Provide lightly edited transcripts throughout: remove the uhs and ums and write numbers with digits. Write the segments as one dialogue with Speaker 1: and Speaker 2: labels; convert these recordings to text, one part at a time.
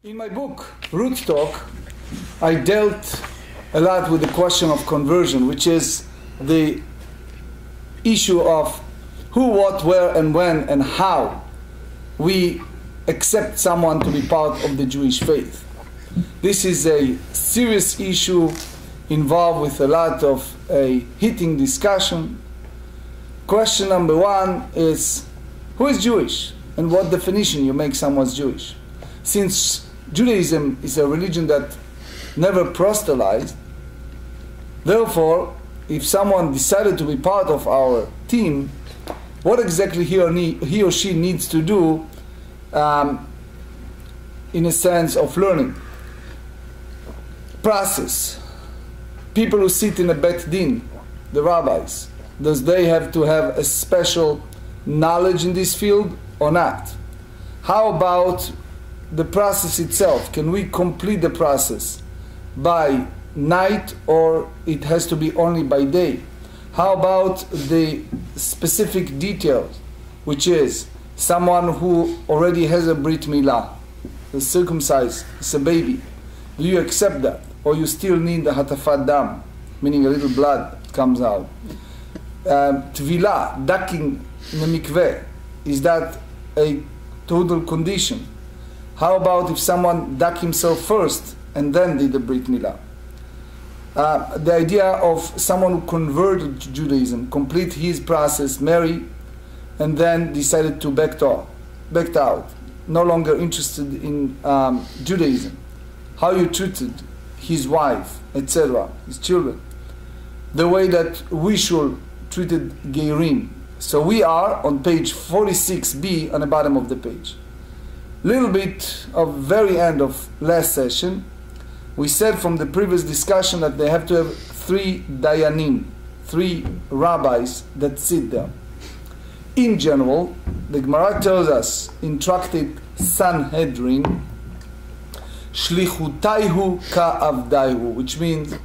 Speaker 1: In my book, Root Talk, I dealt a lot with the question of conversion, which is the issue of who, what, where, and when, and how we accept someone to be part of the Jewish faith. This is a serious issue involved with a lot of heating discussion. Question number one is, who is Jewish? And what definition you make someone Jewish? Since Judaism is a religion that never proselytized, therefore, if someone decided to be part of our team, what exactly he or she needs to do in a sense of learning? Process. People who sit in a bet din, the rabbis, does they have to have a special knowledge in this field or not? How about the process itself? Can we complete the process by night or it has to be only by day? How about the specific details, which is someone who already has a brit milah, is circumcised, is a baby? Do you accept that? Or you still need the hatafat dam, meaning a little blood comes out? Tvilah, ducking in the mikveh, is that a total condition? How about if someone ducked himself first and then did the brit milah? The idea of someone who converted to Judaism, complete his process, marry, and then decided to backed out, no longer interested in Judaism. How you treated his wife, etc., his children. The way that we should treated Geirim. So we are on page 46b on the bottom of the page. Little bit of very end of last session, we said from the previous discussion that they have to have 3 dayanim, 3 rabbis that sit there. In general, the Gemara tells us in Tractate Sanhedrin, shlichutaihu ka'avdaihu, which means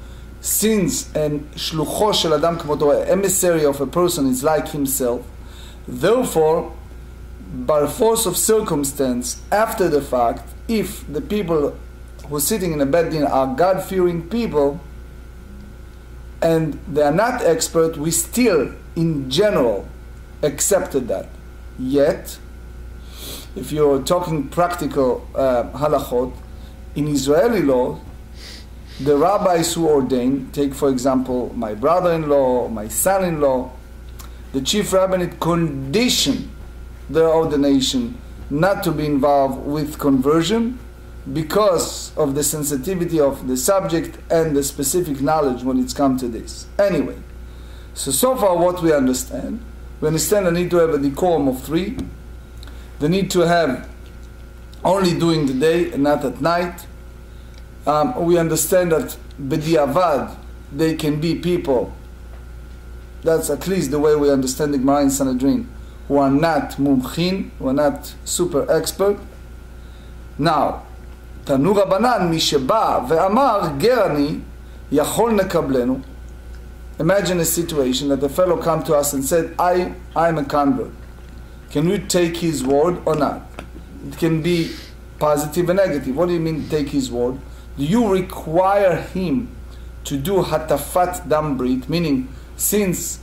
Speaker 1: since an shlucho shel adam kmoto, emissary of a person is like himself, therefore, by force of circumstance, after the fact, if the people who are sitting in a bed din are God-fearing people and they are not expert, we still, in general, accepted that. Yet, if you're talking practical halachot, in Israeli law, the rabbis who ordain, take for example my brother-in-law, my son-in-law, the chief rabbinate condition their ordination not to be involved with conversion because of the sensitivity of the subject and the specific knowledge when it's come to this. Anyway, so far what we understand the need to have a decorum of 3. The need to have only during the day and not at night. We understand that b'diavad they can be people, that's at least the way we understand the Gemarrah in Sanhedrin, who are not mumchin, who are not super expert. Now, Tanu Rabbanan, mi sheba ve'amar gerani yachol nekablenu. Imagine a situation that a fellow come to us and said, I'm a convert. Can we take his word or not? It can be positive and negative. What do you mean take his word? Do you require him to do hatafat dam brit, meaning since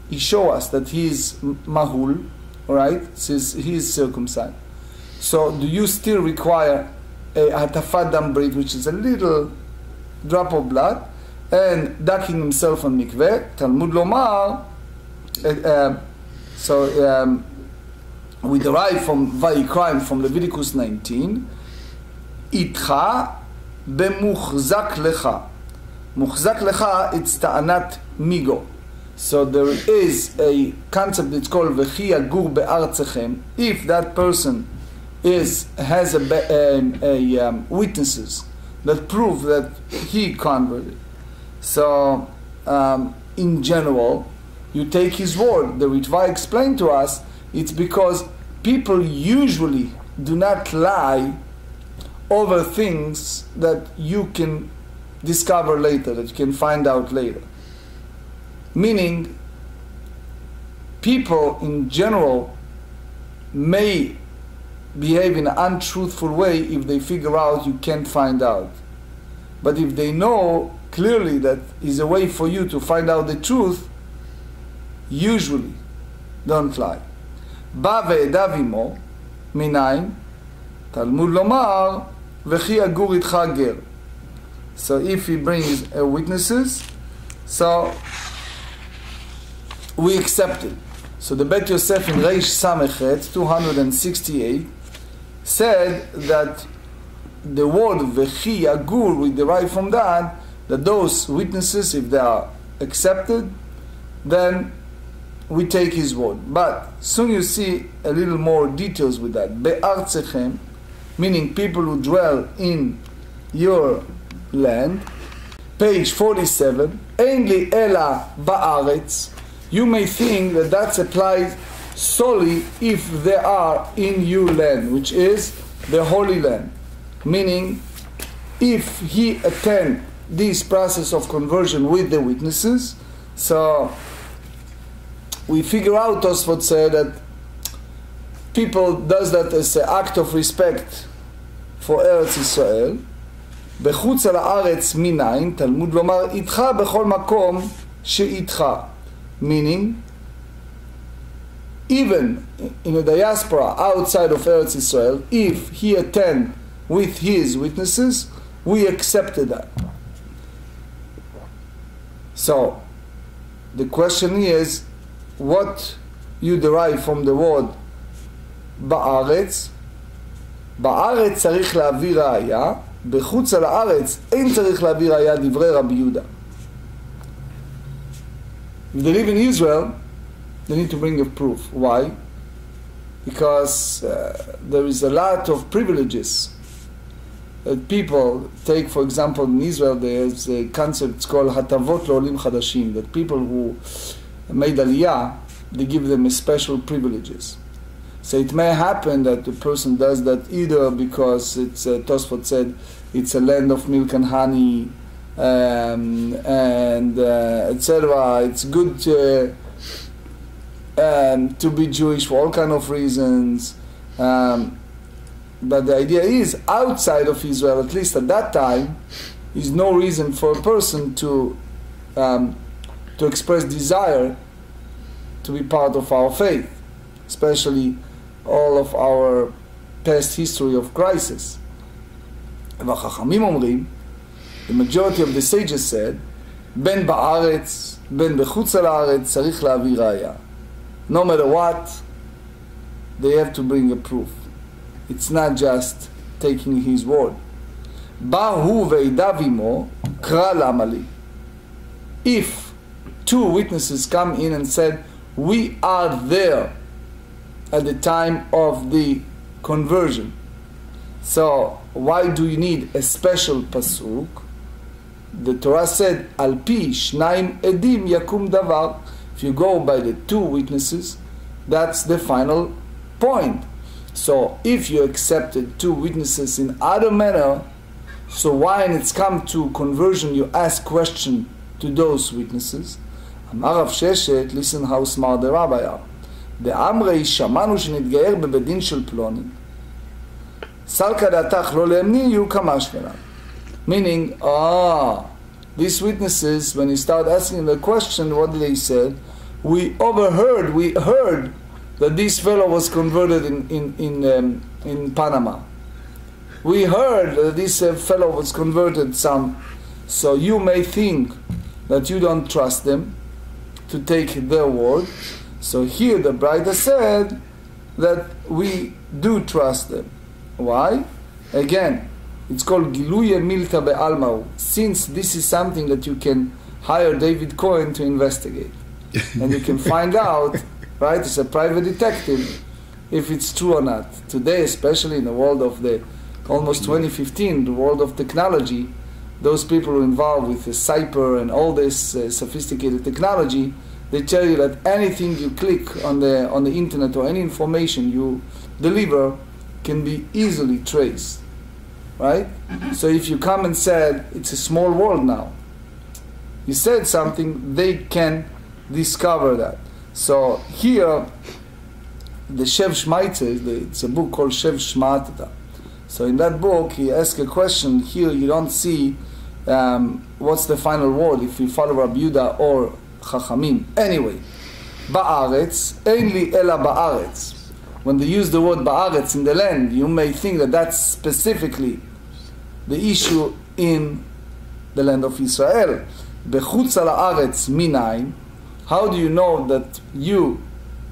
Speaker 1: he show us that he is mahul, alright, since he is circumcised, so do you still require a hatafat dam brit, which is a little drop of blood, and ducking himself on mikveh? Talmud lomar, we derive from Vayikra, from Leviticus 19, itcha bemuchzak lecha. Muchzak lecha, it's ta'anat migo. So there is a concept that's called v'chi yagur be'artzechem. If that person has witnesses that prove that he converted, so in general, you take his word. The Ritva explained to us, it's because people usually do not lie over things that you can discover later, that you can find out later. Meaning, people in general may behave in an untruthful way if they figure out you can't find out. But if they know clearly that is a way for you to find out the truth, usually don't lie. בא ועדיו עמו, מניין, תלמוד לומר, וכי יגור איתך גר. So if he brings witnesses, so we accept it. So the Bet Yosef in Reish Samechet 268 said that the word Vechi Yagur, we derive from that those witnesses, if they are accepted, then we take his word. But soon you see a little more details with that. Be'artzechem, meaning people who dwell in your land. Page 47, Ein li ela ba'aretz. You may think that that applies solely if they are in your land, which is the Holy Land. Meaning, if he attend this process of conversion with the witnesses, so we figure out, Tosfot said, that people does that as an act of respect for Eretz Yisrael. בחוץ על הארץ מניין, תלמוד לומר, איתך בכל מקום שאיתך. Meaning, even in a diaspora outside of Eretz Yisrael, if he attend with his witnesses, we accepted that. So, the question is, what you derive from the word בארץ? בארץ צריך להביא ראיה, בחוץ על הארץ אין צריך להביא ראיה דברי רבי יהודה. If they live in Israel, they need to bring a proof. Why? Because there is a lot of privileges that people take. For example, in Israel there is a concept called hatavot לעולים חדשים, that people who made aliyah, they give them special privileges. So it may happen that the person does that either because it's, Tosfot said, it's a land of milk and honey, and etc. It's good to be Jewish for all kind of reasons. But the idea is, outside of Israel, at least at that time, is no reason for a person to express desire to be part of our faith, especially all of our past history of crisis. והחכמים אומרים, the majority of the sages said, בין בארץ, בין בחוץ על הארץ, צריך להביא ראיה. No matter what, they have to bring a proof. It's not just taking his word. בא הוא ועדיו עמו, קרא למה לי. If two witnesses come in and said, we are there at the time of the conversion, so why do you need a special pasuk? The Torah said, Al pi shnaim edim yakum davar. If you go by the two witnesses, that's the final point. So if you accepted two witnesses in other manner, so why when it's come to conversion you ask question to those witnesses? Amar Rav Sheshet, listen how smart the rabbi are. דאמרי שמענו שנתגייר בבית דין של פלוני, סלקא דעתך לא לאמני יהיו כמה שמנה. Meaning, these witnesses, when you start asking the question, what did they say? We heard that this fellow was converted in Panama. We heard that this fellow was converted some. So you may think that you don't trust them to take their word. So here the Braita said that we do trust them. Why? Again, it's called Giluye Milta Be'almau, since this is something that you can hire David Cohen to investigate. And you can find out, right, as a private detective, if it's true or not. Today, especially in the world of the almost 2015, the world of technology, those people who are involved with the cyber and all this sophisticated technology, they tell you that anything you click on the internet or any information you deliver can be easily traced, right? So if you come and said, it's a small world now, you said something, they can discover that. So here, the Shev Shmaitze, it's a book called Shev Shmatata. So in that book, he asks a question. Here you don't see what's the final word, if you follow Rabbi Yehuda or Chachamim. Anyway, Ba'aretz, Einli Ela Ba'aretz. When they use the word Ba'aretz, in the land, you may think that that's specifically the issue in the land of Israel. Bechutz La'aretz Minayin. How do you know that you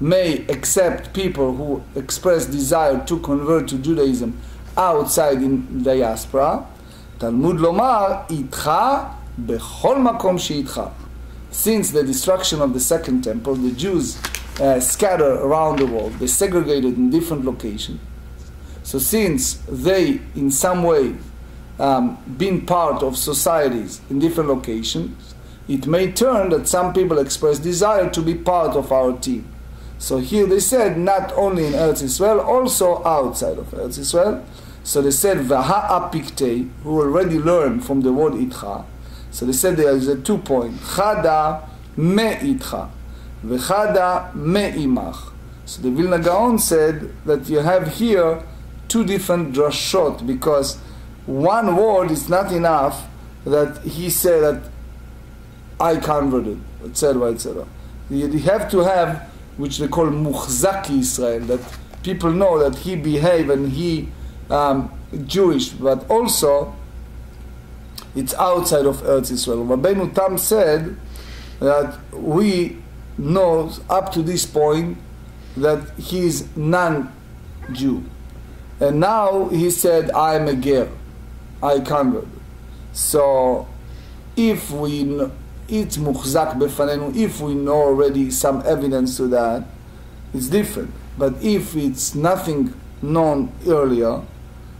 Speaker 1: may accept people who express desire to convert to Judaism outside in diaspora? Talmud lomar itcha bechol makom sheitcha. Since the destruction of the second temple, the Jews scattered around the world. They segregated in different locations. So since they, in some way, been part of societies in different locations, it may turn that some people express desire to be part of our team. So here they said, not only in Eretz Israel, also outside of Eretz Israel. So they said, V'ha'apiktei, who already learned from the word itcha. So they said there is a 2 point. Chada me'itcha, v'chada me'imach. So the Vilna Gaon said that you have here 2 different drashot, because one word is not enough that he said that I converted, etc., etc. You have to have, which they call muchzaki Israel, that people know that he behaved and he Jewish, but also it's outside of Eretz Israel. Rabbeinu Tam said that we know up to this point that he is non-Jew, and now he said I am a ger, I converted. So if we know, it's muchzak befanenu, if we know already some evidence to that, it's different. But if it's nothing known earlier,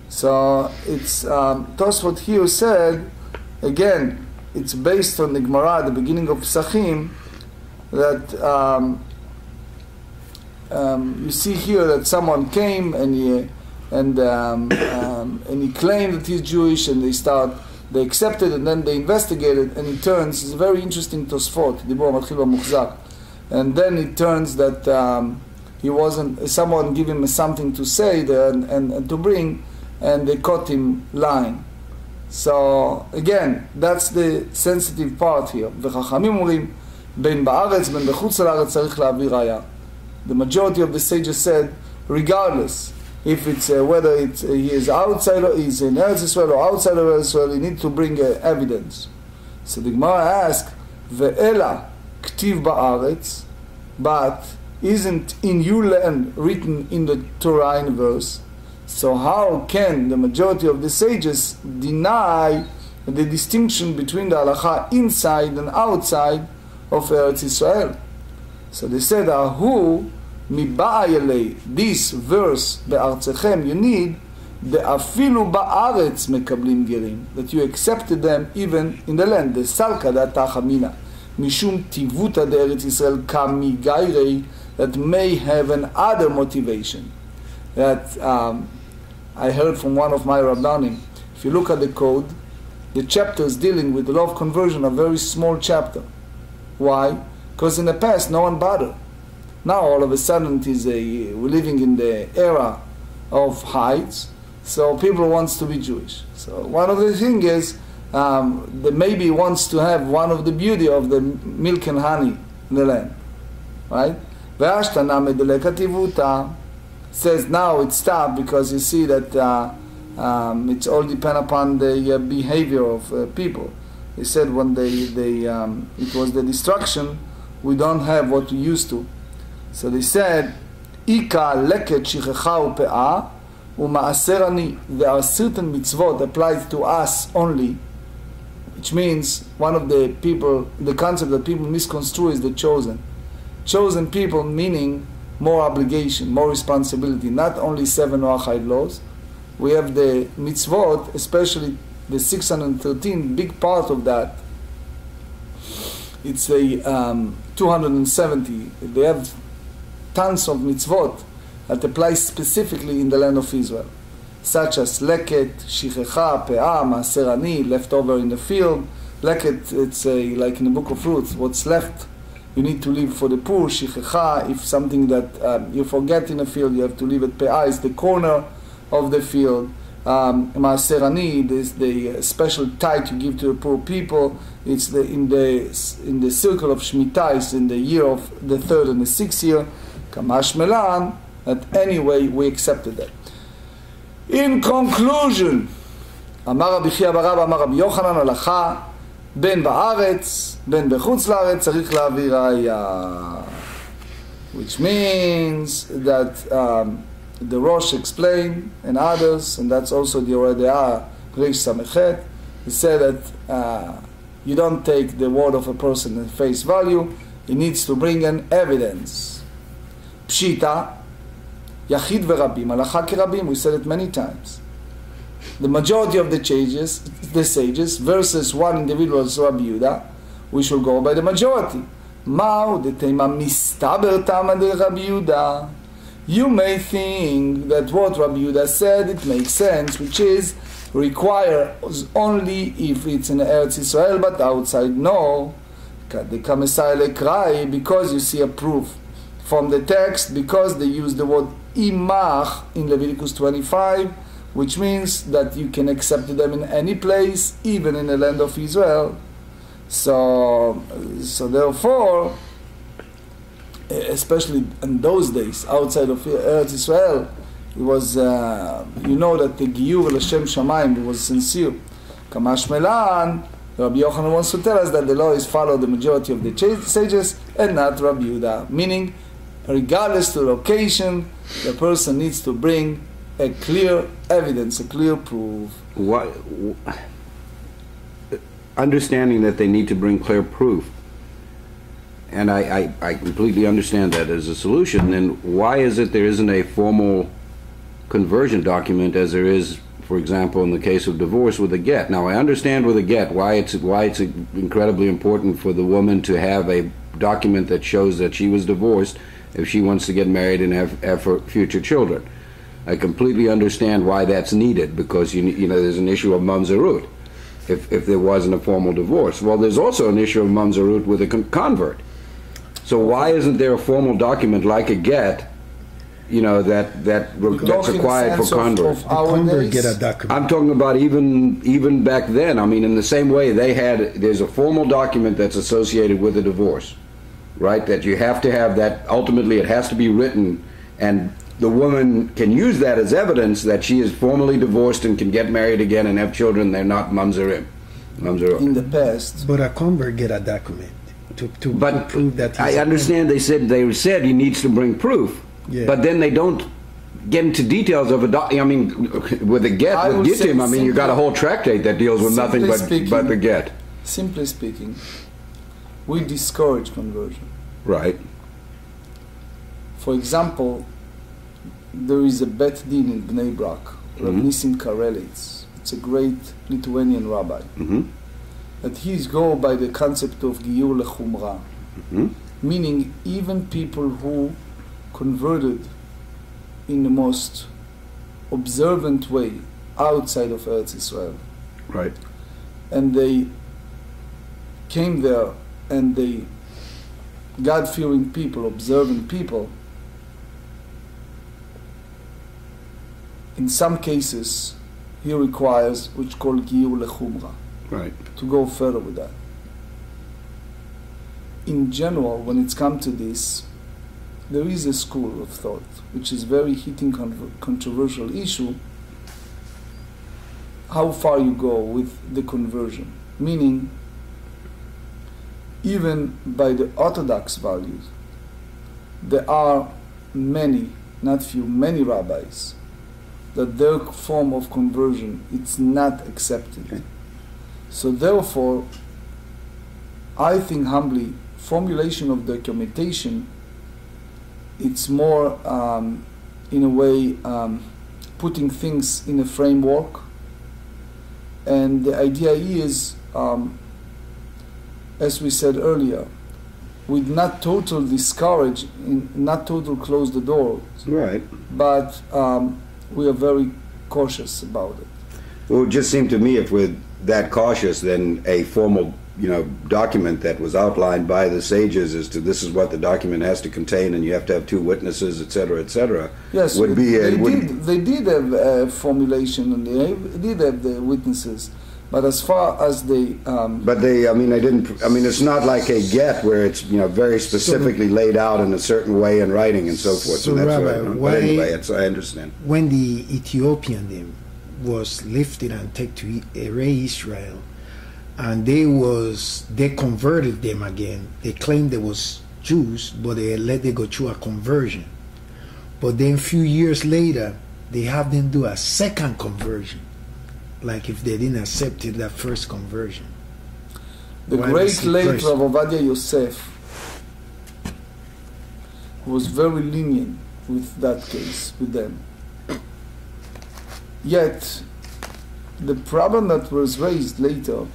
Speaker 1: so it's Tosfot here said, again, it's based on the Gemarrah at the beginning of Pesachim, that you see here that someone came and he claimed that he's Jewish, and they accepted, and then they investigated, and it turns, it's a very interesting Tosfot, and then it turns that he wasn't, someone gave him something to say there and to bring, and they caught him lying. So again, that's the sensitive part here. וחכמים אומרים, בין בארץ, בין בחוץ לארץ צריך להביא ראיה. The majority of the sages said, regardless, if it's whether it's he is outside or he's in Eretz Israel or outside of Eretz Israel, you need to bring evidence. So the Gemara asks, ve'ela ktiv ba'aretz, but isn't in your land written in the Torah in verse? So how can the majority of the sages deny the distinction between the halacha inside and outside of Eretz Israel? So they said, Ahu miba'ayalei, this verse be'artzechem, you need the afilu ba'aretz mekablim gerim, that you accepted them even in the land. The salka datachamina mishum tivuta de Eretz Israel kamigairei, that may have an other motivation. That I heard from one of my Rabbanim. If you look at the code, the chapters dealing with the law of conversion are very small chapter. Why? Because in the past no one bothered. Now all of a sudden we're living in the era of heights, so people wants to be Jewish. So one of the things is that maybe wants to have one of the beauty of the milk and honey in the land, right? Says now it stopped because you see that it's all depend upon the behavior of people. They said when it was the destruction, we don't have what we used to. So they said, Ika leket shichecha upe'ah u'ma'aser ani. There are certain mitzvot applied to us only, which means one of the people, the concept that people misconstrue is the chosen. Chosen people meaning more obligation, more responsibility, not only 7 Noachide laws. We have the mitzvot, especially the 613, big part of that. It's a 270. They have tons of mitzvot that apply specifically in the land of Israel, such as leket, shichecha, pe'ah, ma'aser ani, left over in the field. Leket, it's like in the book of Ruth, what's left you need to leave for the poor, shichecha, if something that you forget in a field, you have to leave at pe'ais, the corner of the field. Maaser ani, is the special tithe you give to the poor people. It's in the circle of Shemitah, it's in the year of the 3rd and the 6th year. Kamash melan, that anyway we accepted that. In conclusion, אמר רבי חייא בר אבא, אמר רבי יוחנן, הלכה בין בארץ, בין בחוץ לארץ, צריך להביא ראיה. Which means that the Rosh explained, and others, and that's also the Oradea, Reish Samechet, he said that you don't take the word of a person at face value, he needs to bring an evidence. Pshita, Yachid verabim, halacha kerabim, we said it many times. The majority of the sages, versus one individual, Rabbi Yehuda, we should go by the majority. Ma'u detema mistaber tama de Rabbi Yehuda. You may think that what Rabbi Yehuda said, it makes sense, which is requires only if it's in Eretz Israel, but outside no. Because you see a proof from the text, because they use the word imach in Leviticus 25, which means that you can accept them in any place, even in the land of Israel. So therefore, especially in those days, outside of Eretz Israel, it was, you know that the Giyur L'Shem Shamayim was sincere. Kamash Melan, Rabbi Yochanan wants to tell us that the law is followed the majority of the sages and not Rabbi Yehuda. Meaning, regardless to the location, the person needs to bring a clear evidence, a clear proof.
Speaker 2: Why, understanding that they need to bring clear proof, and I completely understand that as a solution, then why is it there isn't a formal conversion document as there is, for example, in the case of divorce with a get? Now, I understand with a get why it's incredibly important for the woman to have a document that shows that she was divorced if she wants to get married and have future children. I completely understand why that's needed, because you know there's an issue of mamzerut if there wasn't a formal divorce. Well, there's also an issue of mamzerut with a convert. So why isn't there a formal document like a get, you know, that's required for converts?
Speaker 3: Convert get a document.
Speaker 2: I'm talking about even back then. I mean, in the same way there's a formal document that's associated with a divorce, right? That you have to have that. Ultimately, it has to be written, and the woman can use that as evidence that she is formally divorced and can get married again and have children. They're not mamzerim.
Speaker 1: In the past.
Speaker 3: But a convert get a document to prove that he's
Speaker 2: I understand they said he needs to bring proof. Yeah. But then they don't get into details of I mean, with a get, with gittim, I mean, you got a whole tractate that deals with nothing but the get.
Speaker 1: Simply speaking, we discourage conversion.
Speaker 2: Right.
Speaker 1: For example, there is a Bet Din in Bnei Brak, Rav Nissim Karelitz. It's a great Lithuanian rabbi. That he's go by the concept of Giyur Lechumra, meaning even people who converted in the most observant way outside of Eretz Israel.
Speaker 2: Right.
Speaker 1: And they came there and they God-fearing people, observant people. In some cases, he requires, which called Giyur Lechumra,
Speaker 2: right,
Speaker 1: to go further with that. In general, when it's come to this, there is a school of thought, which is very heating, controversial issue, how far you go with the conversion. Meaning, even by the Orthodox values, there are many, not few, many rabbis that their form of conversion, it's not accepted. Okay. So therefore, I think humbly, formulation of documentation, it's more, in a way, putting things in a framework. And the idea is, as we said earlier, with not total discourage, not total close the door.
Speaker 2: Right.
Speaker 1: But we are very cautious about it.
Speaker 2: Well, it just seemed to me if we're that cautious, then a formal document that was outlined by the sages as to this is what the document has to contain, and you have to have two witnesses, etc.,
Speaker 1: yes, they did have a formulation, and they did have the witnesses. But as far as they,
Speaker 2: it's not like a get where it's very specifically laid out in a certain way in writing and so forth.
Speaker 3: So
Speaker 2: that's
Speaker 3: Rabbi,
Speaker 2: but anyway, I understand.
Speaker 3: When the Ethiopian them was lifted and taken to erase Israel, and they converted them again. They claimed they was Jews, but they let them go through a conversion. But then a few years later, they have them do a second conversion, like if they didn't accept it, that first conversion.
Speaker 1: The great late Rav Ovadia Yosef was very lenient with that case, with them. Yet, the problem that was raised later,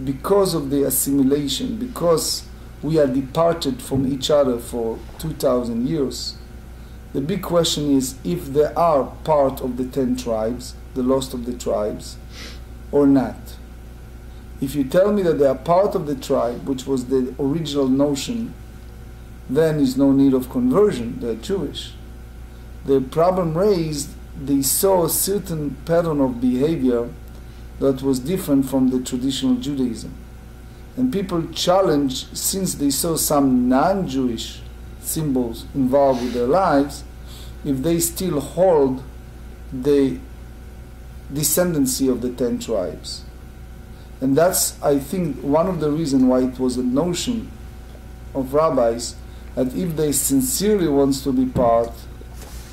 Speaker 1: because of the assimilation, because we are departed from each other for 2,000 years, the big question is if they are part of the 10 tribes, the lost of the tribes, or not. If you tell me that they are part of the tribe, which was the original notion, then is no need of conversion, they're Jewish. The problem raised, they saw a certain pattern of behavior that was different from the traditional Judaism. And people challenged, since they saw some non-Jewish symbols involved with their lives, if they still hold the descendancy of the 10 tribes. And that's, I think, one of the reasons why it was a notion of rabbis that if they sincerely want to be part,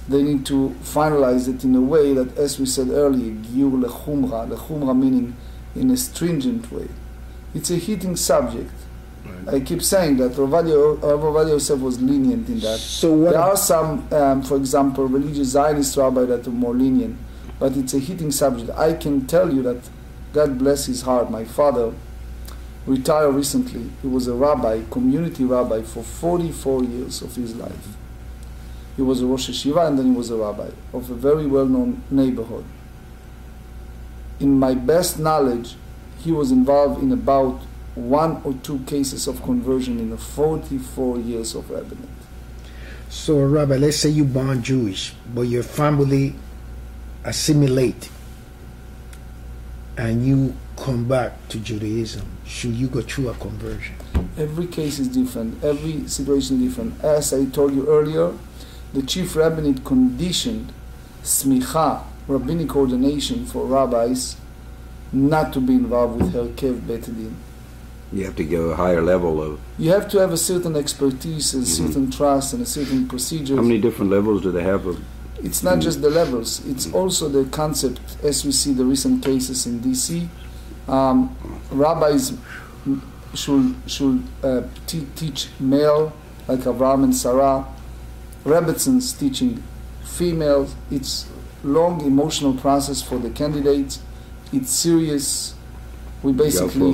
Speaker 1: they need to finalize it in a way that, as we said earlier, giur lechumra meaning in a stringent way. It's a heating subject. Right. I keep saying that Rav Ovadia Yosef was lenient in that.
Speaker 3: So
Speaker 1: there are some, for example, religious Zionist rabbis that are more lenient, but it's a heating subject. I can tell you that, God bless his heart, my father retired recently. He was a rabbi, community rabbi, for 44 years of his life. He was a Rosh Yeshiva and then he was a rabbi of a very well-known neighborhood. In my best knowledge, he was involved in about 1 or 2 cases of conversion in the 44 years of rabbinate.
Speaker 3: So, Rabbi, let's say you're born Jewish, but your family assimilate and you come back to Judaism. Should you go through a conversion?
Speaker 1: Every case is different. Every situation is different. As I told you earlier, the chief rabbinate conditioned smicha, rabbinic ordination for rabbis, not to be involved with herkev bet din.
Speaker 2: You have to go a higher level of...
Speaker 1: You have to have a certain expertise, a certain trust, and a certain procedure.
Speaker 2: How many different levels do they have of...
Speaker 1: It's not just the levels, it's also the concept, as we see the recent cases in D.C. Rabbis should teach male, like Abraham and Sarah. Rebbetzins teaching females. It's long emotional process for the candidates. It's serious. We basically,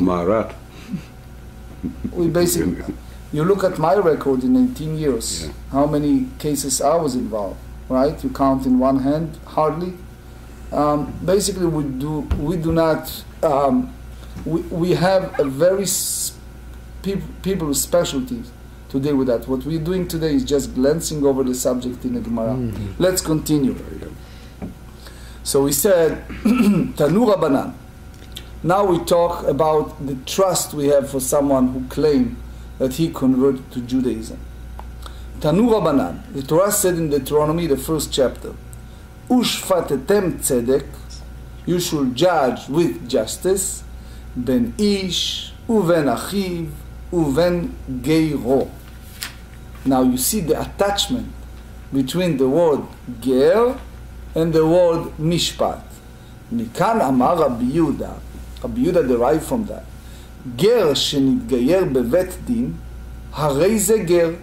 Speaker 1: you look at my record in 18 years, how many cases I was involved, right? You count in one hand, hardly. Basically, we do not, we have a very people with specialties to deal with that. What we're doing today is just glancing over the subject in the Gemara. Mm-hmm. Let's continue. So we said, Tanu Rabbanan. Now we talk about the trust we have for someone who claimed that he converted to Judaism. Tanu Rabbanan. The Torah said in Deuteronomy, the first chapter, Ushfatetem tzedek, you should judge with justice, ben ish, uven achiv, uven geiro. Now you see the attachment between the word ger and the word mishpat. Mikan amar Rabbi Yehuda. Rabbi Yehuda derived from that. Ger shenitgayer bevet din, harei ze ger,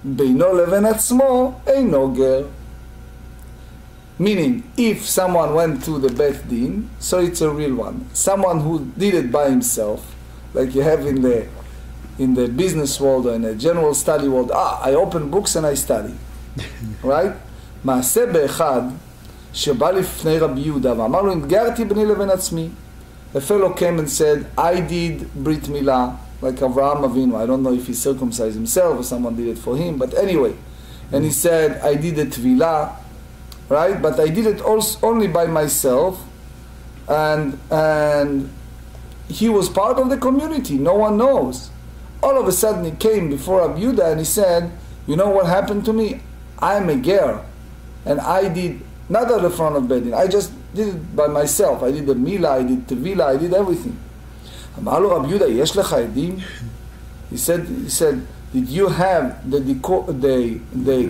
Speaker 1: beino leben atzmo eino ger. Meaning, if someone went to the bet din, so it's a real one. Someone who did it by himself, like you have in the business world or in the general study world, I open books and I study. Right? מעשה באחד שבא לפני רבי יהודה ואמר לו, התגרתי בני לבן עצמי, a fellow came and said, I did Brit Milah, like Avraham Avinu. I don't know if he circumcised himself or someone did it for him, but anyway. And he said, I did a Tvilah, right? But I did it also only by myself, and he was part of the community. No one knows. All of a sudden he came before Rabbi Yehuda and he said, you know what happened to me? I'm a ger, and I did not at the front of Bedin. I just did it by myself. I did the Milah, I did Tvilah, I did everything. אמר לו רבי יהודה, יש לך עדים? He said, did you have the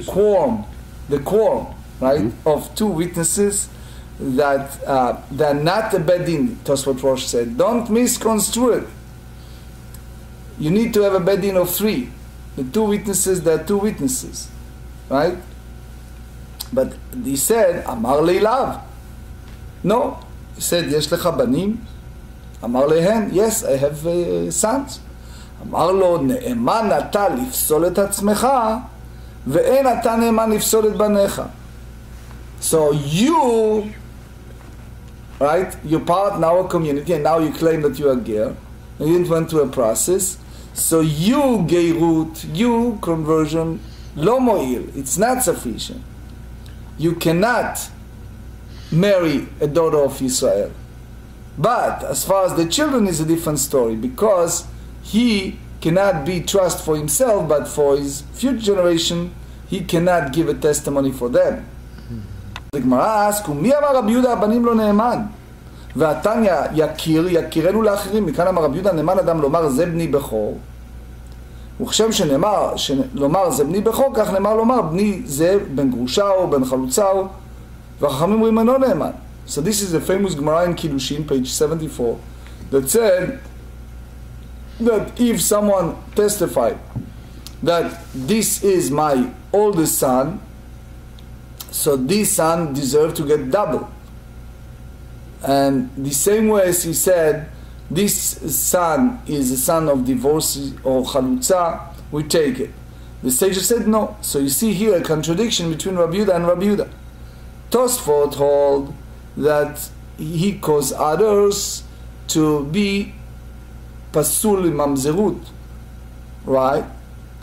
Speaker 1: quorum, right, of two witnesses that they're not a bedin? Tosfot Rosh said, don't misconstrue it. You need to have a bedin of three. The two witnesses, there are two witnesses, right? But he said, אמר ליlav. No. He said, יש לך בנים? אמר להם, yes, I have sons. אמר לו, נאמן אתה לפסול את עצמך, ואין אתה נאמן לפסול את בניך. So you, right, you're part in our community, and now you claim that you are ger, and you didn't went through a process, so you geirut, you conversion, lo mo'il, it's not sufficient. You cannot marry a daughter of Israel. But as far as the children is a different story, because he cannot be trust for himself, but for his future generation, he cannot give a testimony for them. The Gemara asks, מי אמר רבי יהודה הבנים לא נאמן? והתניא יכירנו לאחרים. מכאן אמר רבי יהודה, נאמן אדם לומר זה בני בכור. וכשם שנאמר לומר זה בני בכור, כך נאמר לומר בני זה בן גרושה או בן חלוצה או, והחכמים אומרים אינו נאמן. So this is a famous Gemara in Kiddushin, page 74, that said that if someone testified that this is my oldest son, so this son deserved to get double. And the same way as he said, this son is a son of divorce or chalutza, we take it. The sages said no. So you see here a contradiction between Rabbi Yehuda and Rabbi Yehuda. Tosfot hold that he caused others to be pasul mamzerut, right?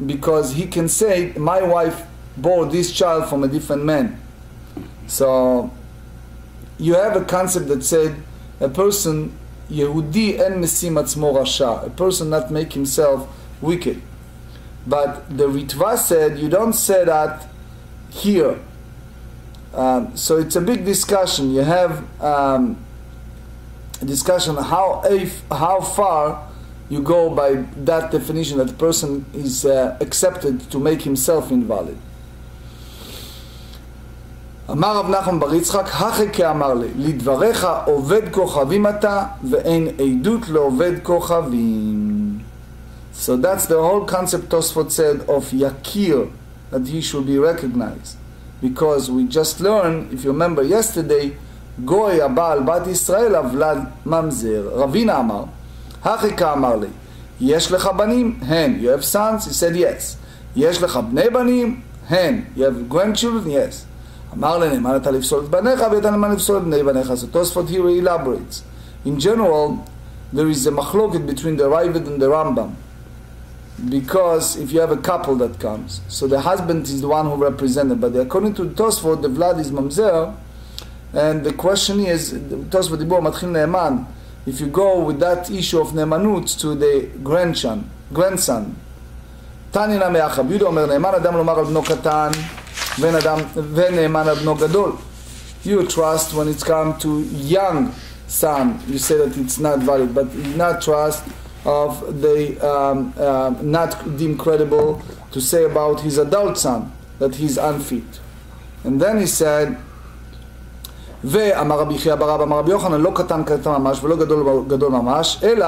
Speaker 1: Because he can say, my wife bore this child from a different man. So you have a concept that said a person Yehudi en mesim atzmo rasha, a person not make himself wicked. But the Ritva said you don't say that here. So it's a big discussion. You have a discussion how far you go by that definition that the person is accepted to make himself invalid. אמר רב נחמן בר יצחק, הכי כאמר לי, לדבריך עובד כוכבים אתה, ואין עדות לעובד כוכבים. So that's the whole concept Tosfot said of Yakir, that he should be recognized. Because we just learned, if you remember yesterday, גוי הבעל בת ישראל אבלד ממזר. רבינה אמר, הכי כאמר לי, יש לך בנים? הן. You have sons? He said yes. יש לך בני בנים? הן. You have grandchildren? Yes. אמר לנאמן אתה לפסול את בניך ואתה נאמן לפסול את בני בניך. So Tosfot here elaborates. In general, there is a machloket between the Ravid and the Rambam. Because if you have a couple that comes, so the husband is the one who represented, but according to Tosfot, the Vlad is Mamzer, and the question is, Tosfot Dibur Matchil Ne'eman, if you go with that issue of Ne'emanut to the grandson, Tanina Me'acha, Yudah Omer Ne'eman Adam Lomar Al Bno Katan, Ve'Ne'eman Al Bno Gadol. You trust when it's come to young son, you say that it's not valid, but you not trust of the not deemed credible to say about his adult son that he's unfit. And then he said, ואמר רבי חייא בר אבא אמר רבי יוחנן לא קטן ממש ולא גדול ממש אלא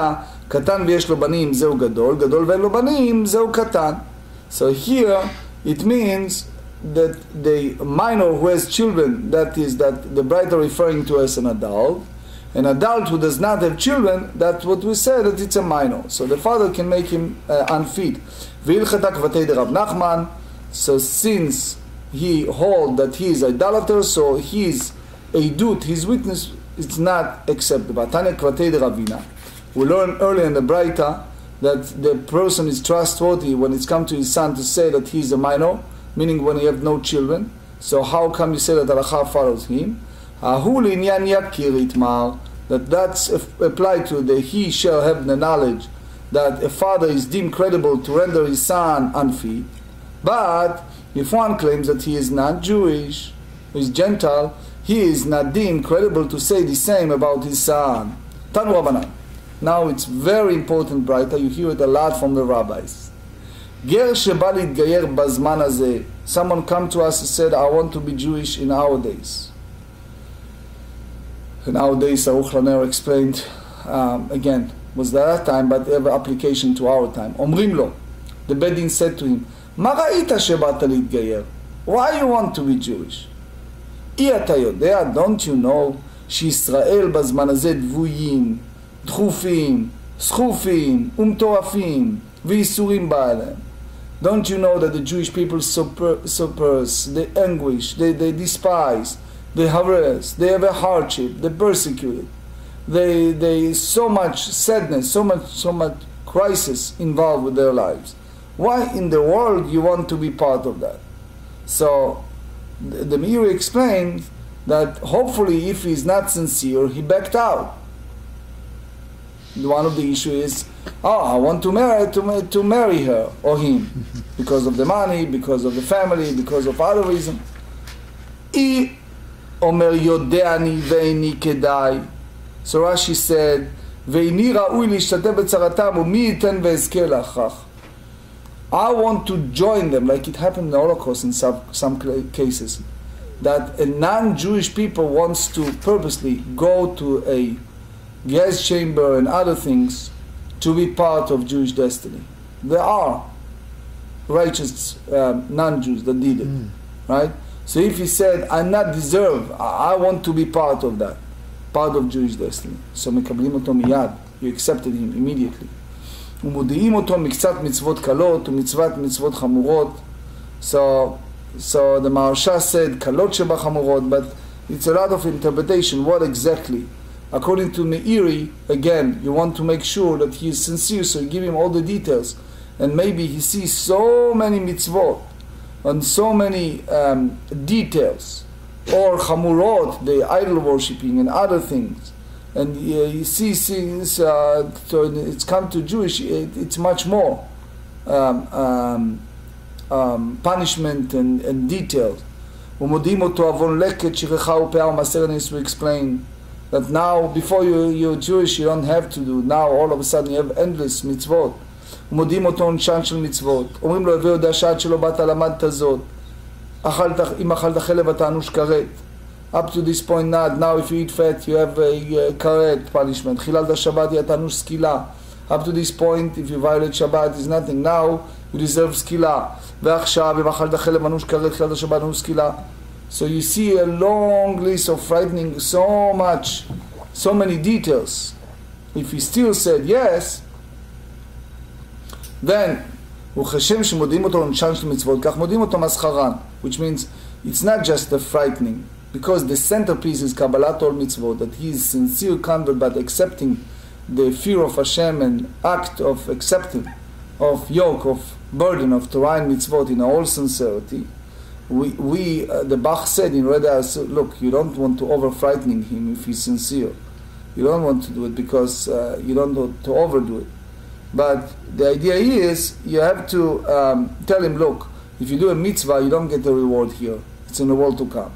Speaker 1: קטן ויש לו בנים זהו גדול, גדול ואין לו בנים זהו קטן. So here it means that the minor who has children, that is that the bride are referring to as an adult. An adult who does not have children, that's what we said, that it's a minor. So the father can make him unfit. So since he hold that he is idolater, so his edut, his witness, it's not acceptable. Tanya Kvatei de Ravina. We learned earlier in the Braita that the person is trustworthy when it's come to his son to say that he's a minor, meaning when he have no children. So how come you say that halacha follows him? That's applied to the he shall have the knowledge that a father is deemed credible to render his son unfit. But if one claims that he is not Jewish, is Gentile, he is not deemed credible to say the same about his son. Tanu Rabbanan. Now it's very important, Braita. You hear it a lot from the rabbis. Ger sheba litgayer bazman hazeh. Someone come to us and said, I want to be Jewish in our days. In our days, Aruch Laner explained, again, was that time, but they have application to our time. Omrim lo. The Bedin said to him, Ma ra'ita shebata litgayer? Why you want to be Jewish? I ata yodea, don't you know, שישראל בזמן הזה דבויים, דחופים, סחופים, ומטורפים, וייסורים בא עליהם. Don't you know that the Jewish people suppress, they anguish, they despise, they harass, they have a hardship, they persecute, they so much sadness, so much crisis involved with their lives. Why in the world you want to be part of that? So the Meir explained that hopefully if he's not sincere, he backed out. One of the issues is, I want to marry her or him because of the money, because of the family, because of other reasons. I omer yodeani ve'ini kedai. So Rashi said, ve'ini ra'ui l'ishtatef b'tzaratam u'mi yiten ve'ezkeh lachach. I want to join them, like it happened in the Holocaust in some cases, that a non-Jewish people wants to purposely go to a gas chamber and other things to be part of Jewish destiny. There are righteous non-Jews that did it, right? So if he said, I'm not deserve, I want to be part of that, part of Jewish destiny. So מקבלים אותו מיד, you accepted him immediately. ומודיעים אותו מקצת מצוות קלות ומצוות מצוות חמורות. So the Maharsha said קלות שבה חמורות, but it's a lot of interpretation. What exactly? According to Meiri, again, you want to make sure that he is sincere, so you give him all the details. And maybe he sees so many mitzvot and so many details, or chamurot, the idol worshipping and other things. And you see things, so it's come to Jewish, it's much more punishment and details. ומודיעים אותו עוון לקט, שכחה ופאה ומעשר נס, we explain that now, before you're Jewish, you don't have to do. Now, all of a sudden, you have endless mitzvot. ומודיעים אותו עונשן של מצוות. אומרים לו, הווה יודע שעד שלא באת למדת זאת. אם אכלת חלב אתה אנוש כרת. Up to this point not. Now, if you eat fat, you have a כרת punishment. חיללת שבת, אתה אנוש סקילה. Up to this point, if you violate Shabbat, is nothing. Now, you deserve סקילה. ועכשיו, אם אכלת חלב אנוש כרת, חיללת שבת אנוש סקילה. So you see a long list of frightening, so many details. If he still said yes, then וכשם שמודיעים אותו עונשן של מצוות, כך מודיעים אותו מסחרן, which means it's not just a frightening, because the centerpiece is Kabbalat all mitzvot, that he is sincere convert, but accepting the fear of Hashem and act of accepting of yoke, of burden of Torah and mitzvot in all sincerity. The Bach said in Reda, look, you don't want to over-frightening him if he's sincere. You don't want to do it because you don't want to overdo it. But the idea is, you have to tell him, look, if you do a mitzvah, you don't get the reward here. It's in the world to come.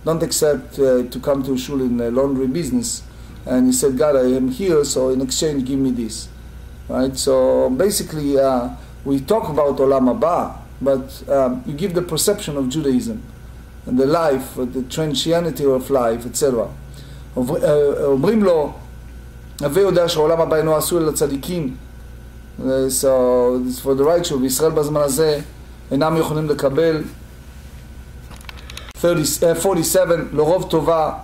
Speaker 1: Don't accept to come to a shul in a laundry business. And he said, God, I am here, so in exchange, give me this. Right? So basically, we talk about Olam Haba, but you give the perception of Judaism and the life, the transientity of life, etc. אומרים לו, הווה יודע שהעולם הבא אינו עשוי לצדיקים. So it's for the righteous, וישראל בזמן הזה אינם יכולים לקבל. 47, לרוב טובה.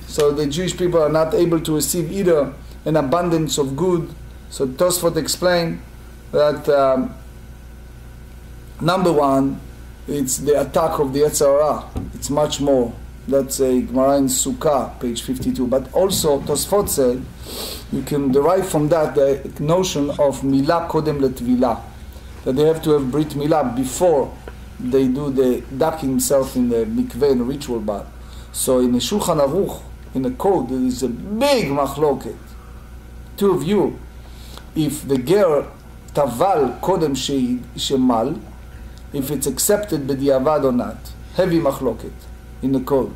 Speaker 1: So the Jewish people are not able to receive either an abundance of good. So Tosfot explained that number one, it's the attack of the Yetzer Hara. It's much more That's a Gemarrah in Sukkah, page 52. But also, Tosfot said, you can derive from that the notion of Milah Kodem Letvila, that they have to have Brit Milah before they do the ducking himself in the mikveh, in the ritual bath. So in the Shulchan Aruch, in the code, there is a big machloket. Two of you, if the ger taval kodem shemal, if it's accepted b'diavad or not. Heavy machloket in the code.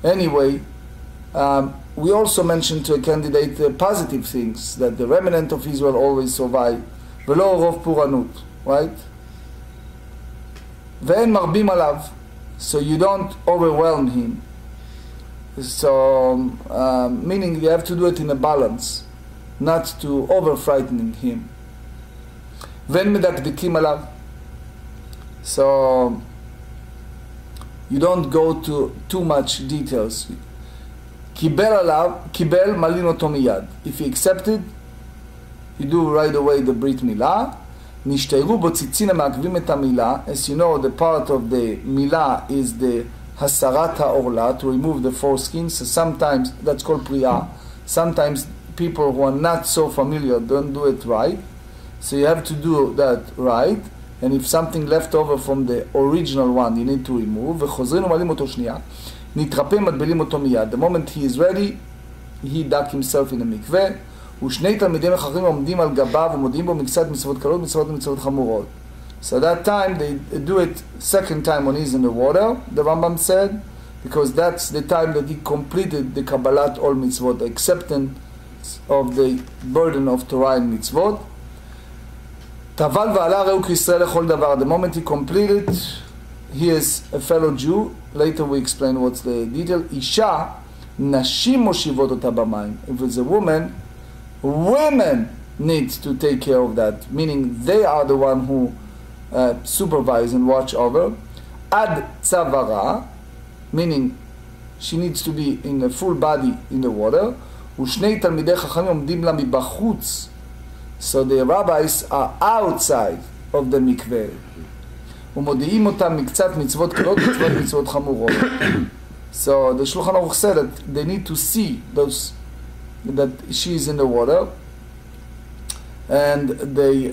Speaker 1: Anyway, we also mentioned to a candidate positive things, that the remnant of Israel always survive. V'lo rov puranut, right? Ve'en marbim alav, so you don't overwhelm him. So, meaning you have to do it in a balance, not to over-frightening him. Ve'en medakdekim alav, so you don't go to too much details. Kibel alav, kibel malin oto miyad. If he accepted, you do right away the Brit Milah. Nishteiru bo tzitzina ma'akvim et hamilah. As you know, the part of the Milah is the hasarat ha'orla, to remove the foreskin. So sometimes, that's called priya. Sometimes people who are not so familiar don't do it right. So you have to do that right. And if something left over from the original one, you need to remove. וחוזרים ומעלים אותו שנייה. נתרפא מטבלים אותו מיד. The moment he is ready, he duck himself in the mikveh. ושני תלמידים אחרים עומדים על גביו ומודיעים בו מקצת מצוות קלות, מצוות ומצוות חמורות. So that time, they do it second time when he's in the water, the Rambam said, because that's the time that he completed the Kabbalat all mitzvot, the acceptance of the burden of Torah and mitzvot. Taval va'ala reu k'Yisrael lechol davar. The moment he completed, he is a fellow Jew. Later we explain what's the detail. Isha, נשים מושיבות אותה במים. If it's a woman, women need to take care of that, meaning they are the one who supervise and watch over. Ad tzavara, meaning she needs to be in a full body in the water. ושני תלמידי חכמים עומדים לה מבחוץ. So the rabbis are outside of the mikveh. ומודיעים אותם מקצת מצוות קלות ומצוות מצוות חמורות. So the Shulchan Aruch said that they need to see those, that she is in the water, and they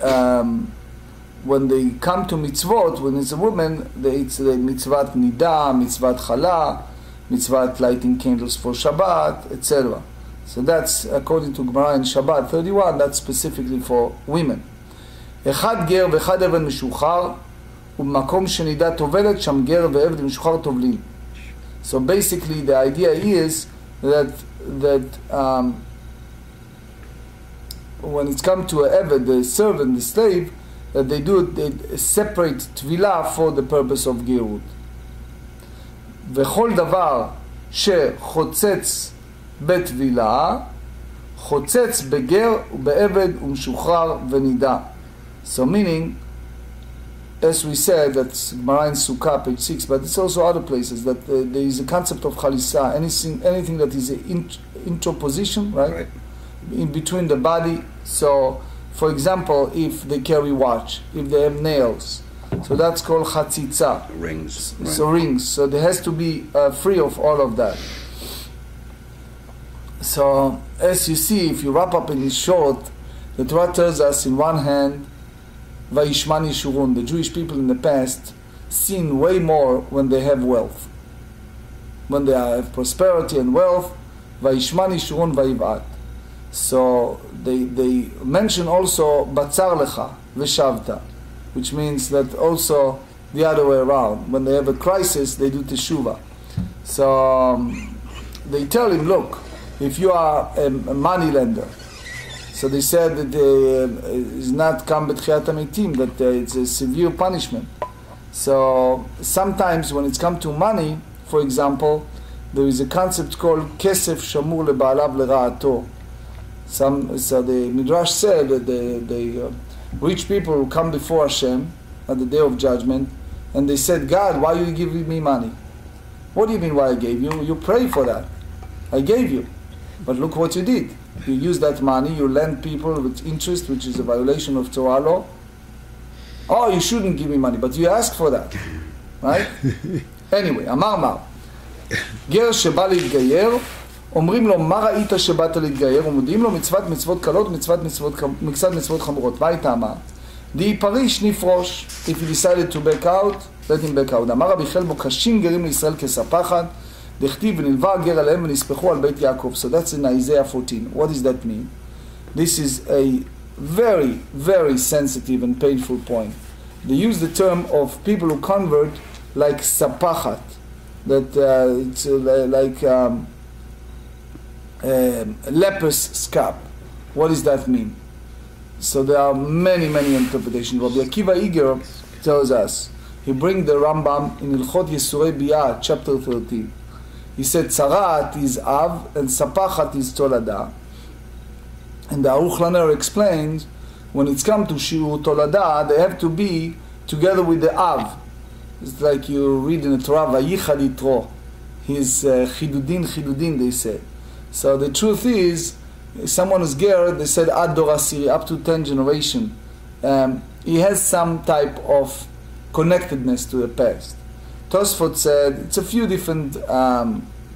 Speaker 1: when they come to mitzvot, when it's a woman, it's the mitzvat nida, mitzvat chala, mitzvat lighting candles for Shabbat, etc. So that's according to Gemarrah in Shabbat 31, that's specifically for women. אחד גר ואחד עבד משוחרר, ובמקום שנידה טובלת, שם גר ועבד משוחרר טובלים. So basically the idea is that when it's come to a Eved, the servant, the slave, that they do a separate tvilah for the purpose of Gerut. וכל דבר שחוצץ בטבילה, חוצץ בגר ובעבד ומשוחרר ונידה. So meaning, as we said, that's Gemarrah in Sukkah, page 6, but it's also other places, that there is a concept of Chalitzah, anything that is an interposition, right? In between the body. So, for example, if they carry watch, if they have nails, so that's called Chatzitza.
Speaker 2: Rings. Right.
Speaker 1: So rings. So there has to be free of all of that. So, as you see, if you wrap up in short, the Torah tells us in one hand, Vayishman Yeshurun, the Jewish people in the past sin way more when they have wealth. When they have prosperity and wealth, Vayishman Yeshurun Vayivat. So they mention also Batzar Lecha Veshavta, which means that also the other way around. When they have a crisis, they do Teshuvah. So they tell him, look, if you are a money lender, so they said that is not come b'tchiyat hamitim, that it's a severe punishment. So sometimes when it's come to money, for example, there is a concept called kesef shamur leba'alav lera'ato. So the Midrash said that the rich people will come before Hashem at the day of judgment, and they said, God, why are you giving me money? What do you mean why I gave you? You pray for that. I gave you. But look what you did. You use that money, you lend people with interest, which is a violation of Torah law. Oh, you shouldn't give me money, but you asked for that. Right? Anyway, Amar Mar. גר שבא להתגייר, אומרים לו, מה ראית שבאת להתגייר? ומודיעים לו מצוות מצוות קלות, מקצת מצוות חמורות. מה הייתה אמר? די פריש נפרוש. If he decided to back out, let him back out. אמר רבי חלבו, קשים גרים לישראל כספחת, דכתיב ונלווה הגר עליהם ונספחו על בית יעקב. So that's in Isaiah 14. What does that mean? This is a very, very sensitive and painful point. They use the term of people who convert like sapachat, that it's like leper's scab. What does that mean? So there are many, many interpretations. Rabbi Akiva Iger tells us, he brings the Rambam in Ilchot Yesurei Biyah, chapter 13. He said, Tzarat is Av and Sapachat is Tolada. And the Aruch LaNer explains, when it's come to Shiur Tolada, they have to be together with the Av. It's like you read in the Torah, Vayichad Yitro. His Chidudin, they say. So the truth is, someone who's ger, they said Ad Dor Asiri, up to 10 generation. He has some type of connectedness to the past. Tosfot said it's a few different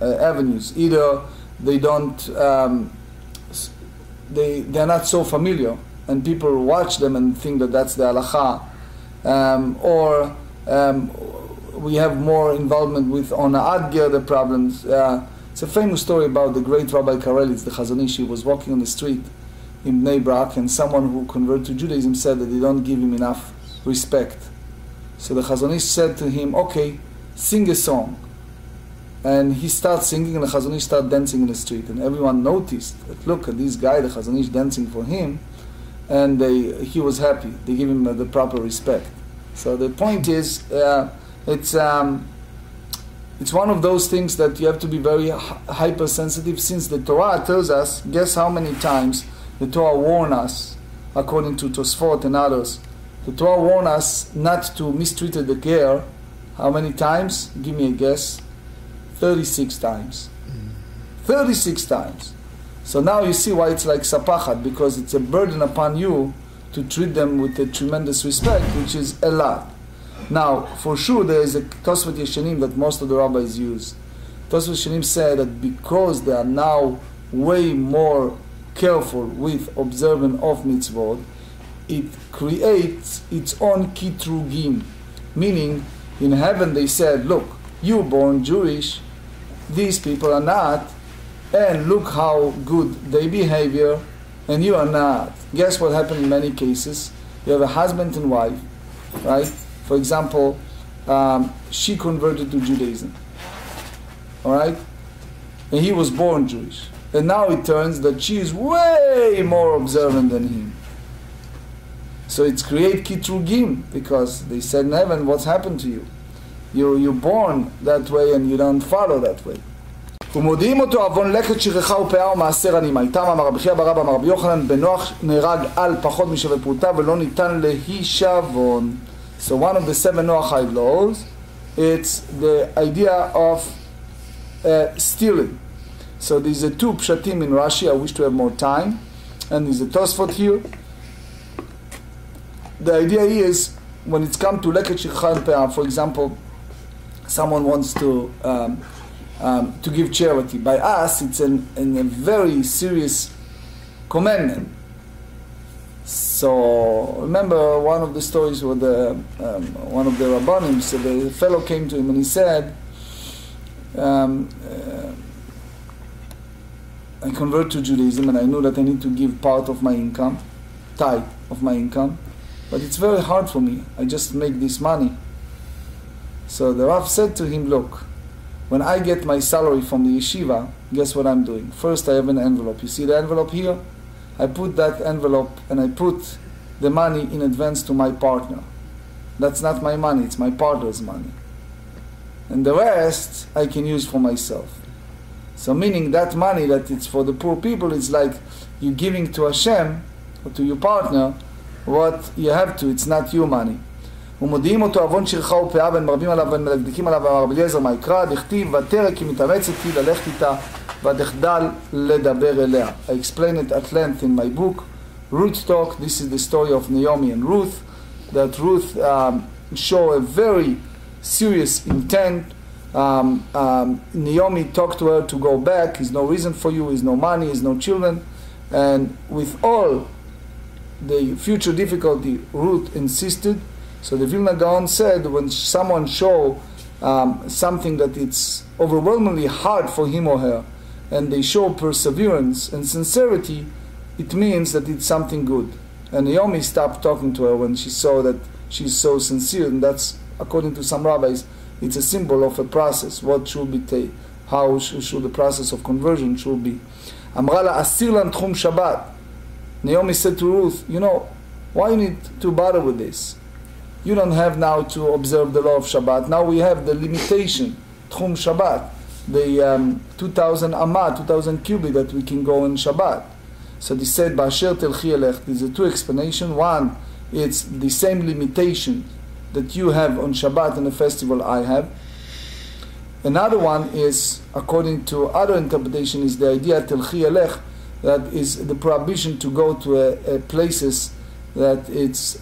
Speaker 1: avenues. Either they don't, they're not so familiar, and people watch them and think that that's the halacha, or we have more involvement with on Adger the problems. It's a famous story about the great Rabbi Karelitz, the Chazon Ish. He was walking on the street in Bnei Brak, and someone who converted to Judaism said that they don't give him enough respect. So the Chazon Ish said to him, okay, sing a song. And he starts singing, and the Chazon Ish started dancing in the street. And everyone noticed that, look at this guy, the Chazon Ish, dancing for him. And he was happy. They give him the proper respect. So the point is, it's one of those things that you have to be very hypersensitive, since the Torah tells us, guess how many times the Torah warned us, according to Tosfot and others. The Torah warned us not to mistreat the ger. How many times? Give me a guess. 36 times. 36 times. So now you see why it's like sapachat, because it's a burden upon you to treat them with a tremendous respect, which is a lot. Now, for sure, there is a Tosfot Yeshanim that most of the rabbis use. Tosfot Yeshanim said that because they are now way more careful with observing of mitzvot, it creates its own kitrugim. Meaning, in heaven they said, look, you born Jewish, these people are not, and look how good they behavior, and you are not. Guess what happened in many cases? You have a husband and wife, right? For example, she converted to Judaism, all right? And he was born Jewish. And now it turns that she is way more observant than him. So it's create kitrugim, because they said in heaven, what's happened to you? You're born that way and you don't follow that way. ומודיעים אותו עוון לכת שכחה ופאה ומעשר עניים. הייתם אמר רבי חייא בר אבא אמר רבי יוחנן בנוח נהרג על פחות משווה פרוטה ולא ניתן להישבון. So one of the 7 Noachide laws, it's the idea of stealing. So there's a 2 pshatim in Rashi. I wish to have more time, and there's a Tosfot here. The idea is, when it's come to leket shikha pe'ah, for example, someone wants to give charity. By us, it's a very serious commandment. So remember one of the stories where one of the Rabbanim said, the fellow came to him and he said, I convert to Judaism and I know that I need to give part of my income, tithe of my income, but it's very hard for me. I just make this money. So the Rav said to him, look, when I get my salary from the yeshiva, guess what I'm doing? First I have an envelope. You see the envelope here? I put that envelope and I put the money in advance to my partner. That's not my money, it's my partner's money. And the rest I can use for myself. So meaning that money that it's for the poor people, it's like you giving to Hashem or to your partner what you have to, it's not your money. ומודיעים אותו עוון שכחה ופאה ומרבים עליו ומדקדקים עליו הרב אליעזר מה יקרא, דכתיב ותרא כי מתאמצת היא ללכת איתה ותחדל לדבר אליה. I explain it at length in my book, Ruth Talk. This is the story of Naomi and Ruth, that Ruth show a very serious intent Naomi talked to her to go back. There's no reason for you, there's no money, there's no children. And with all the future difficulty, Ruth insisted. So the Vilna Gaon said, when someone show something that it's overwhelmingly hard for him or her, and they show perseverance and sincerity, it means that it's something good. And Yomi stopped talking to her when she saw that she's so sincere, and that's, according to some rabbis, it's a symbol of a process. What should be how should the process of conversion should be. Amra la asir lan tchum Shabbat. Naomi said to Ruth, you know, why you need to bother with this? You don't have now to observe the law of Shabbat. Now we have the limitation, tchum Shabbat, the 2,000 amah, 2,000 cubit that we can go in Shabbat. So they said, Ba'asher telchi elech. There's a two explanation. One, it's the same limitation that you have on Shabbat and the festival I have. Another one is, according to other interpretation, is the idea telchi elech, that is the prohibition to go to places that it's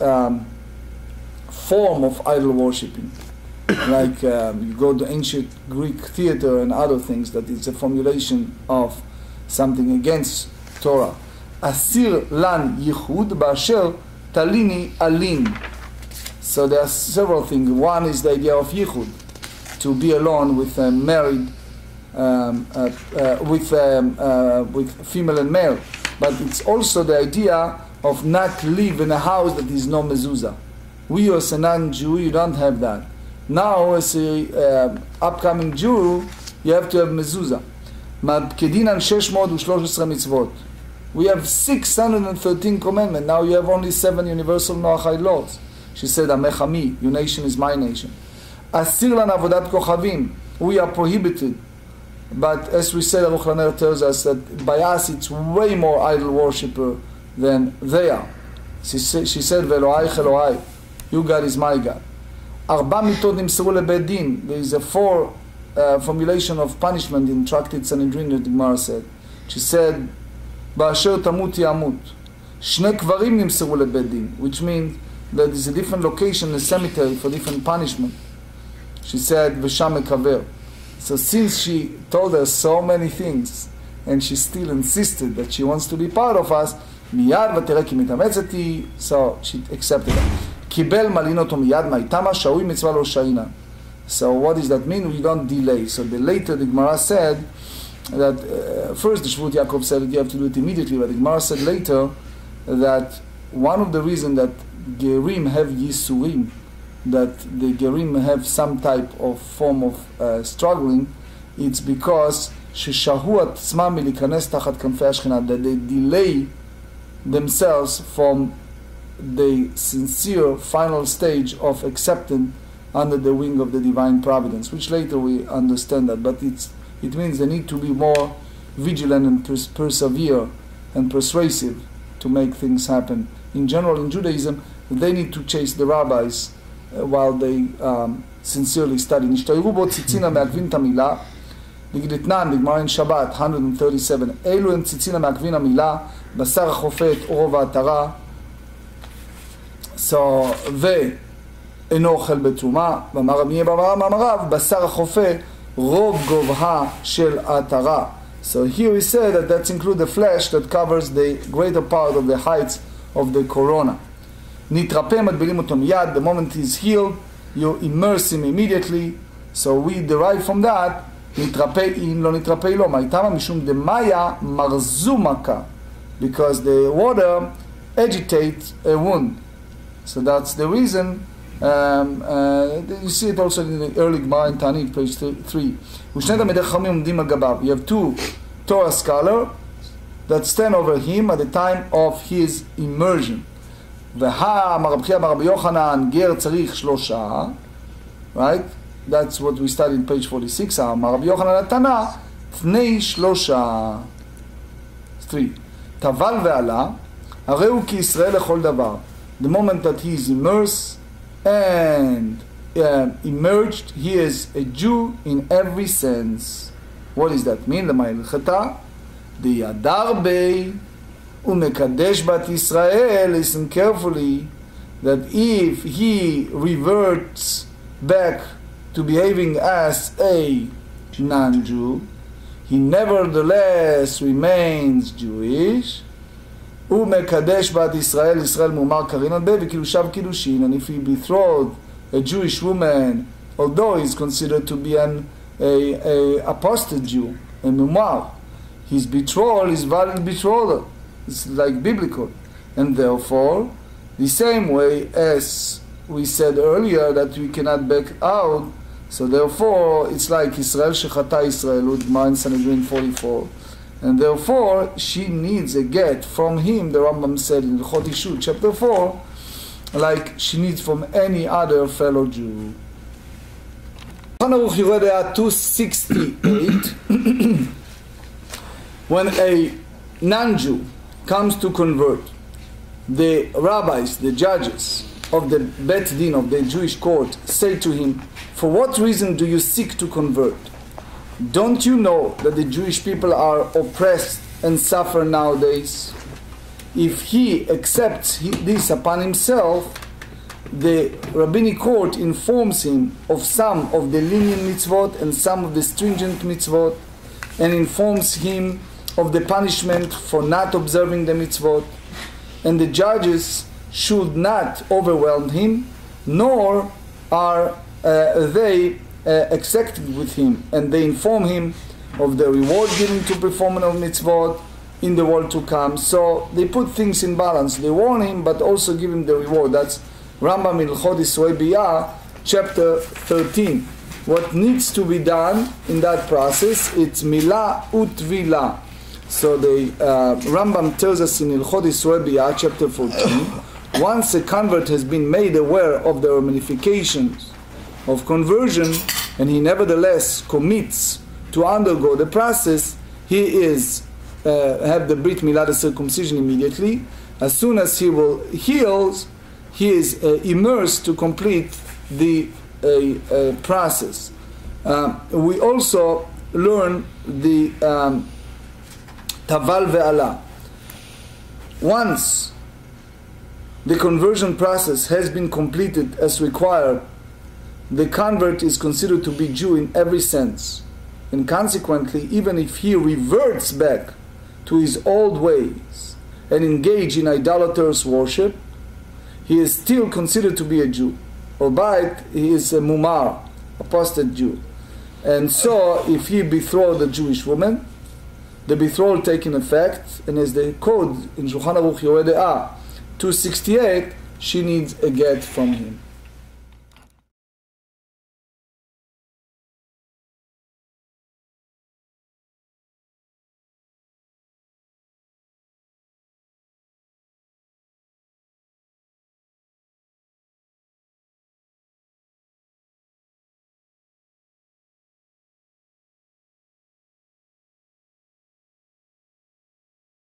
Speaker 1: form of idol worshipping. Like you go to ancient Greek theater and other things, that it's a formulation of something against Torah. Asir lan yichud ba'asher talini alin. So there are several things. One is the idea of yichud, to be alone with a married, with female and male. But it's also the idea of not live in a house that is no mezuzah. We as a non-Jew, you don't have that. Now, as a upcoming Jew, you have to have mezuzah. Kedin 613 mitzvot. We have 613 commandments. Now you have only 7 universal Noachide laws. She said, Amecha mi, your nation is my nation. Asir lan avodat kochavim. We are prohibited. But as we said, Aruch LaNer tells us that by us it's way more idol worshipper than they are. She said, Ve'elohai Elohai, your God is my God. Arba mitot nimseru lebeit din. There is a 4 formulation of punishment in Tractate Sanhedrin that the Gemara said. She said, Ba'asher tamut yamut. Shne kvarim nimseru lebeit din, which means that there's a different location in the cemetery for different punishment. She said, V'sham mekaver. So since she told us so many things, and she still insisted that she wants to be part of us, miyad v'tereh ki mitametzet hi, so she accepted it. Kibel malinoto miyad ma'itama shaui mitzvah lo shaina. So what does that mean? We don't delay. So the later the Gemara said that first the Shvut Yaakov said that you have to do it immediately, but the Gemara said later that one of the reasons that Gerim have Yisurim, that the Gerim have some type of form of struggling, it's because ששהו עצמם מלהיכנס תחת כנפי השכינה, that they delay themselves from the sincere final stage of acceptance under the wing of the divine providence, which later we understand that, but it means they need to be more vigilant and persevere and persuasive to make things happen. In general, in Judaism, they need to chase the rabbis while they sincerely study. נשתיירו בו ציצינה מעכבים את המילה, נגיד אתנן, בגמרא אין שבת, 137, אלו הם ציצינה מעכבים המילה, בשר החופה את אורו והעטרה, ואינו אוכל בתרומה, ואמר רבי מאמריו, בשר החופה רוב גובהה של העטרה. So here we say that that's include the flesh that covers the greater part of the heights of the corona. נתרפא, מטבילים אותו מיד, the moment he's healed, you immerse him immediately. So we derive from that, נתרפא אם לא נתרפא לו, מהייתמה משום דמיה מרזו מכה, because the water agitates a wound. So that's the reason. You see it also in the early Gemara in Tanit, page 3. ושני תלמידי חכמים עומדים על גביו. You have 2 Torah scholars that stand over him at the time of his immersion. אמר רבי חייא אמר רבי יוחנן, גר צריך 3, right? That's what we studied in page 46. אמר רבי יוחנן התנא, תני 3. טבל ועלה, הרי הוא כישראל לכל דבר. The moment that he is immersed and emerged, he is a Jew in every sense. What does that mean? למה הלכתה? דידר בי ומקדש בת ישראל. Listen carefully, that if he reverts back to behaving as a non-Jew, he nevertheless remains Jewish, ומקדש בת ישראל, ישראל מומר קרין על בה, וקידושיו קידושין, and if he betrothed a Jewish woman, although he's considered to be an apostate Jew, a mumar, his betrothal is valid betrothal. It's like biblical. And therefore, the same way as we said earlier that we cannot back out, so therefore it's like Israel shechata Israel, Gemara in Sanhedrin 44. And therefore, she needs a get from him, the Rambam said in Hilchot Ishut, chapter 4, like she needs from any other fellow Jew. 268. When a non-Jew comes to convert, the rabbis, the judges of the Bet Din, of the Jewish court, say to him, for what reason do you seek to convert? Don't you know that the Jewish people are oppressed and suffer nowadays? If he accepts this upon himself, the rabbinic court informs him of some of the lenient mitzvot and some of the stringent mitzvot, and informs him of the punishment for not observing the mitzvot, and the judges should not overwhelm him, nor are they accepted with him, and they inform him of the reward given to performance of mitzvot in the world to come. So they put things in balance. They warn him, but also give him the reward. That's Rambam in Hilchot Biyah, chapter 13. What needs to be done in that process, it's milah utvila. So the Rambam tells us in Hilchot Biyah, chapter 14, once a convert has been made aware of the ramifications of conversion, and he nevertheless commits to undergo the process, he is have the Brit Milah, the circumcision, immediately. As soon as he heals, he is immersed to complete the process. We also learn the Taval Ve'ala. Once the conversion process has been completed as required, the convert is considered to be Jew in every sense, and consequently, even if he reverts back to his old ways and engage in idolatrous worship, he is still considered to be a Jew, albeit he is a mumar, apostate Jew. And so, if he betrothed a Jewish woman, the betrothal taking effect, and as the code in Shulchan Aruch Yoreh De'ah 268, she needs a get from him.